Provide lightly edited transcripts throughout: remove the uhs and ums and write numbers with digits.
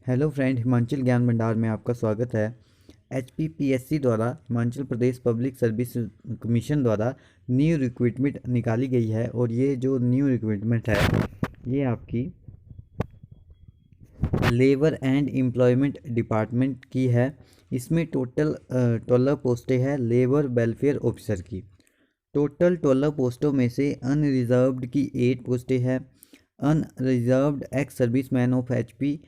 Hello friend, Himachal ज्ञान भंडार में आपका स्वागत है। HPPSC द्वारा Himachal Pradesh public service commission द्वारा न्यू रिक्रूटमेंट निकाली गई है और ये जो न्यू रिक्रूटमेंट है ये आपकी लेबर एंड एम्प्लॉयमेंट डिपार्टमेंट की है। इसमें टोटल 12 पोस्टें हैं लेबर वेलफेयर ऑफिसर की। टोटल 12 पोस्टों में से अनरिजर्व्ड की 8 पोस्टें हैं। Unreserved ex serviceman of HP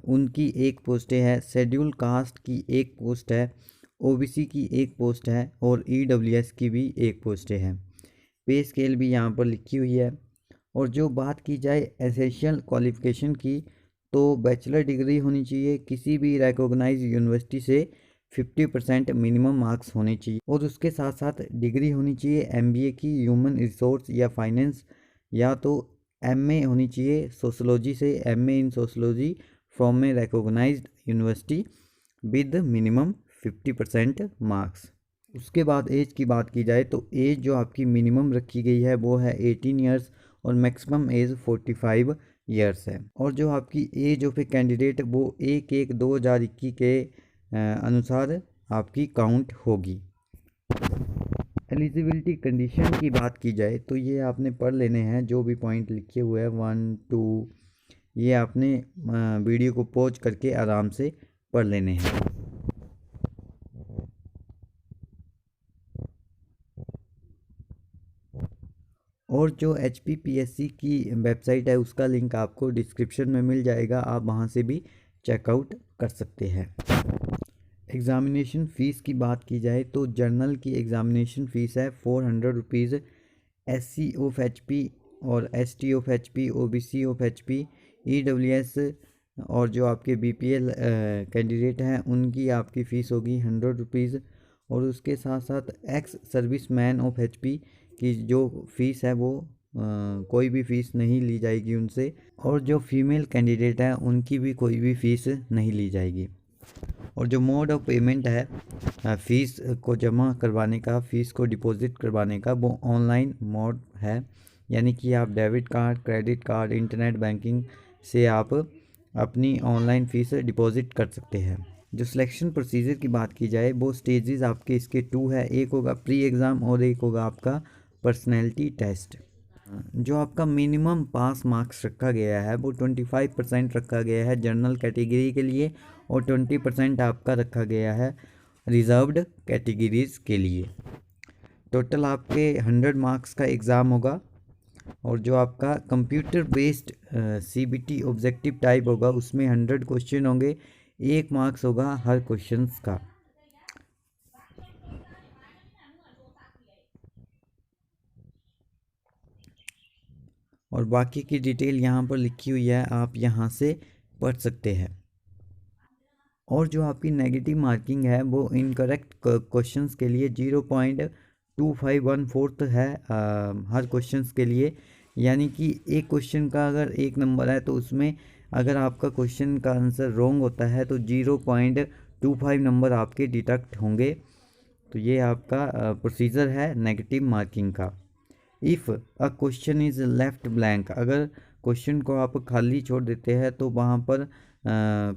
उनकी 1 पोस्ट है। शेड्यूल कास्ट की 1 पोस्ट है। OBC की 1 पोस्ट है और EWS की भी 1 पोस्ट है। पे स्केल भी यहाँ पर लिखी हुई है। और जो बात की जाए एसेंशियल क्वालिफ़िकेशन की, तो बैचलर डिग्री होनी चाहिए, किसी भी रिकॉग्नाइज यूनिवर्सिटी से 50% मिनिमम मार्क्स होने चाहिए और उसके साथ साथ डिग्री होनी चाहिए MBA की ह्यूमन रिसोर्स या फाइनेंस, या तो MA होनी चाहिए सोशोलॉजी से, MA in sociology from a recognized university with minimum 50% marks. उसके बाद एज की बात की जाए तो एज जो आपकी मिनिमम रखी गई है वो है 18 ईयर्स और मैक्सिमम एज 45 ईयर्स है। और जो आपकी एज ऑफ ए कैंडिडेट वो 1/1/2021 के अनुसार आपकी काउंट होगी। एलिजिबिलिटी कंडीशन की बात की जाए तो ये आपने पढ़ लेने हैं, जो भी पॉइंट लिखे हुए हैं 1 2 ये आपने वीडियो को पॉज करके आराम से पढ़ लेने हैं। और जो HPPSC की वेबसाइट है उसका लिंक आपको डिस्क्रिप्शन में मिल जाएगा, आप वहां से भी चेकआउट कर सकते हैं। एग्ज़ामिनेशन फ़ीस की बात की जाए तो जर्नल की एग्ज़ामिनेशन फ़ीस है 400 रुपीज़। SC ऑफ HP और ST of HP, OBC of HP, EWS और जो आपके BPL कैंडिडेट हैं उनकी आपकी फ़ीस होगी 100 रुपीज़। और उसके साथ साथ x service man of HP की जो फ़ीस है वो कोई भी फ़ीस नहीं ली जाएगी उनसे, और जो फीमेल कैंडिडेट हैं उनकी भी कोई भी फ़ीस नहीं ली जाएगी। और जो मोड ऑफ पेमेंट है फ़ीस को जमा करवाने का, फ़ीस को डिपॉजिट करवाने का, वो ऑनलाइन मोड है, यानी कि आप debit card, credit card, internet banking से आप अपनी ऑनलाइन फ़ीस डिपॉजिट कर सकते हैं। जो सिलेक्शन प्रोसीजर की बात की जाए वो स्टेजेस आपके इसके 2 है। एक होगा प्री एग्ज़ाम और एक होगा आपका पर्सनैलिटी टेस्ट। जो आपका मिनिमम पास मार्क्स रखा गया है वो 25% रखा गया है जनरल कैटेगरी के लिए और 20% आपका रखा गया है रिजर्व्ड कैटेगरीज के लिए। टोटल आपके 100 मार्क्स का एग्ज़ाम होगा और जो आपका computer based CBT objective type होगा उसमें 100 क्वेश्चन होंगे, 1 मार्क्स होगा हर क्वेश्चन का। और बाकी की डिटेल यहाँ पर लिखी हुई है, आप यहाँ से पढ़ सकते हैं। और जो आपकी नेगेटिव मार्किंग है वो इनकरेक्ट क्वेश्चंस के लिए 0.2514 है हर क्वेश्चंस के लिए। यानी कि एक क्वेश्चन का अगर 1 नंबर है तो उसमें अगर आपका क्वेश्चन का आंसर रॉन्ग होता है तो 0.25 नंबर आपके डिडक्ट होंगे। तो ये आपका प्रोसीजर है नेगेटिव मार्किंग का। If a question is left blank, अगर क्वेश्चन को आप खाली छोड़ देते हैं तो वहाँ पर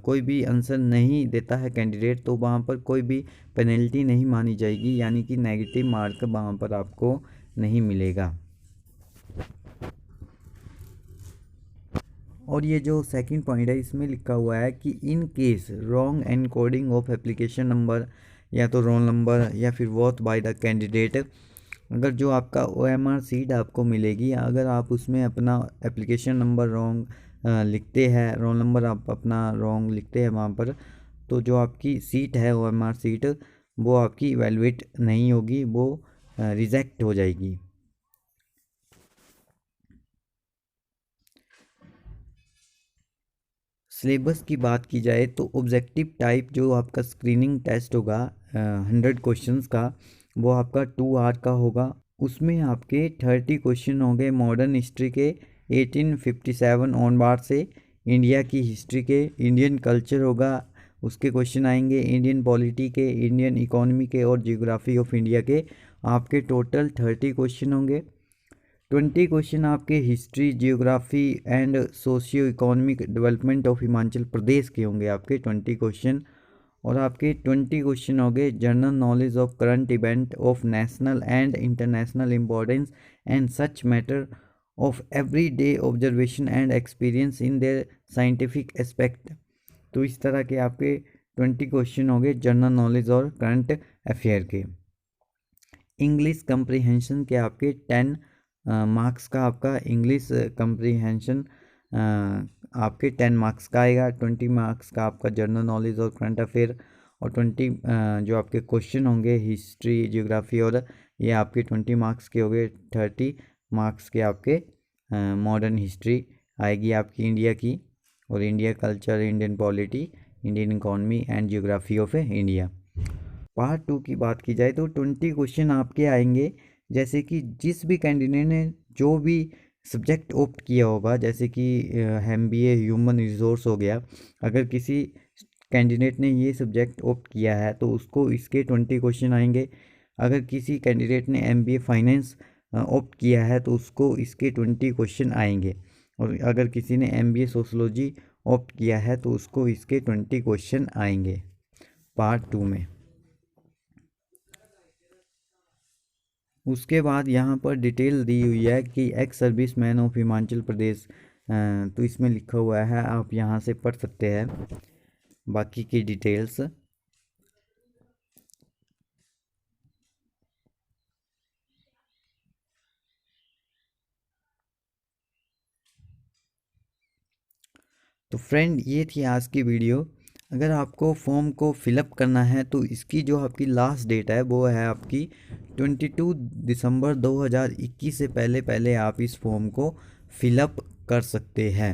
कोई भी आंसर नहीं देता है कैंडिडेट, तो वहाँ पर कोई भी पेनल्टी नहीं मानी जाएगी, यानी कि नेगेटिव मार्क वहाँ पर आपको नहीं मिलेगा। और ये जो सेकंड पॉइंट है इसमें लिखा हुआ है कि in case wrong encoding of application number या तो रोल नंबर या फिर वोट बाय द कैंडिडेट, अगर जो आपका OMR सीट आपको मिलेगी अगर आप उसमें अपना एप्लीकेशन नंबर रॉन्ग लिखते हैं, रोल नंबर आप अपना रॉन्ग लिखते हैं वहाँ पर, तो जो आपकी सीट है OMR सीट वो आपकी इवैल्यूएट नहीं होगी, वो रिजेक्ट हो जाएगी। सिलेबस की बात की जाए तो ऑब्जेक्टिव टाइप जो आपका स्क्रीनिंग टेस्ट होगा 100 क्वेश्चंस का, वो आपका 2 आवर का होगा। उसमें आपके 30 क्वेश्चन होंगे मॉडर्न हिस्ट्री के 1857 ऑनवर्ड से, इंडिया की हिस्ट्री के, इंडियन कल्चर होगा उसके क्वेश्चन आएंगे, इंडियन पॉलिटी के, इंडियन इकोनॉमी के और जियोग्राफी ऑफ इंडिया के। आपके टोटल 30 क्वेश्चन होंगे। 20 क्वेश्चन आपके history, geography and socio economic development of Himachal Pradesh के होंगे आपके 20 क्वेश्चन। और आपके 20 क्वेश्चन हो गए general knowledge of current event of national and international importance and such matter of every day observation and experience in their scientific aspect. तो इस तरह के आपके 20 क्वेश्चन हो गए जनरल नॉलेज और करंट अफेयर के। इंग्लिश कंप्रीहेंशन के आपके 10 मार्क्स का आपका इंग्लिश कंप्रीहेंशन आपके 10 मार्क्स का आएगा। 20 मार्क्स का आपका जनरल नॉलेज और करंट अफेयर, और 20 जो आपके क्वेश्चन होंगे हिस्ट्री, जियोग्राफी, और ये आपके 20 मार्क्स के हो गए। 30 मार्क्स के आपके मॉडर्न हिस्ट्री आएगी आपकी इंडिया की, और India culture, Indian polity, Indian economy and geography of India. Part 2 की बात की जाए तो 20 क्वेश्चन आपके आएंगे, जैसे कि जिस भी कैंडिडेट ने जो भी सब्जेक्ट ऑप्ट किया होगा, जैसे कि MBA ह्यूमन रिसोर्स हो गया, अगर किसी कैंडिडेट ने ये सब्जेक्ट ऑप्ट किया है तो उसको इसके 20 क्वेश्चन आएंगे। अगर किसी कैंडिडेट ने MBA फाइनेंस ऑप्ट किया है तो उसको इसके 20 क्वेश्चन आएंगे। और अगर किसी ने MBA सोशोलॉजी ऑप्ट किया है तो उसको इसके 20 क्वेश्चन आएंगे पार्ट 2 में। उसके बाद यहाँ पर डिटेल दी हुई है कि ex service man of Himachal Pradesh, तो इसमें लिखा हुआ है, आप यहाँ से पढ़ सकते हैं बाकी की डिटेल्स। तो फ्रेंड, ये थी आज की वीडियो। अगर आपको फॉर्म को फिलअप करना है तो इसकी जो आपकी लास्ट डेट है वो है आपकी 22 दिसंबर 2021 से पहले आप इस फॉर्म को फिलअप कर सकते हैं।